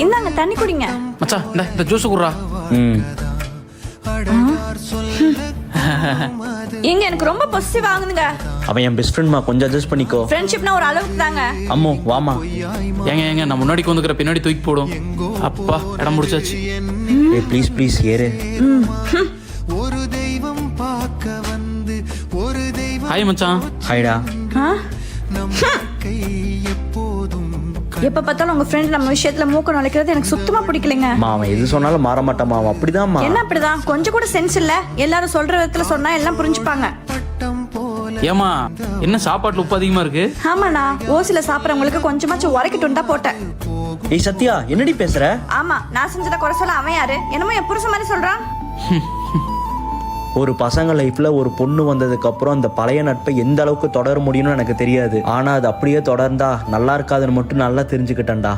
இந்தாங்க தண்ணி குடிங்க. மச்சான் இந்த ஜூஸ் குடுறா. எங்க எனக்கு ரொம்ப பொசிட்டிவ் ஆகுதுங்க. அவன் என் பெஸ்ட் ஃப்ரெண்ட்மா, கொஞ்சம் அட்ஜஸ்ட் பண்ணிக்கோ. ஃப்ரெண்ட்ஷிப்னா ஒரு அளவுக்கு தாங்க. அம்மோ வாமா. ஏங்க நான் முன்னாடி வந்துக்கிற பின்னாடி தூக்கி போடும். அப்பா இடம் முடிச்சாச்சு. ப்ளீஸ் ப்ளீஸ் ஏறு. ஒரு தெய்வம் பார்க்க வந்து ஒரு தெய்வம். ஹாய் மச்சான். ஹாய்டா. எப்ப பார்த்தாலும் உங்க ஃப்ரெண்ட் நம்ம விஷயத்துல மூக்க நுழைக்கிறது எனக்கு சுத்தமா பிடிக்கலங்க. அவன் எது சொன்னாலும் மாற மாட்டாமா, அவன் அப்படிதான்மா. என்ன அப்படிதான்? கொஞ்சம் கூட சென்ஸ் இல்ல. எல்லாரும் சொல்ற விதத்துல சொன்னா எல்லாம் புரிஞ்சுப்பாங்க. ஏமா என்ன சாப்பாட்டுல உப்பு அதிகமா இருக்கு? ஆமாண்ணா, ஓசில சாப்பிடறவங்களுக்கு கொஞ்சமாச்சும் உரைக்கட்டும் தான் போட்டேன். ஏய் சத்யா, என்னடி பேசுற? ஆமா, நான் செஞ்சத குறை சொல்ல அவன் யாரு? என்னமோ என் புருஷன் மாதிரி சொல்றான். ஒரு பசங்க லைஃப்ல ஒரு பொண்ணு வந்ததுக்கு அப்புறம் அந்த பழைய நட்பை எந்த அளவுக்கு தொடர முடியும்னு எனக்கு தெரியாது. ஆனா அது அப்படியே தொடர்ந்தா நல்லா இருக்காதுன்னு மட்டும் நல்லா தெரிஞ்சுக்கிட்டேன்டா.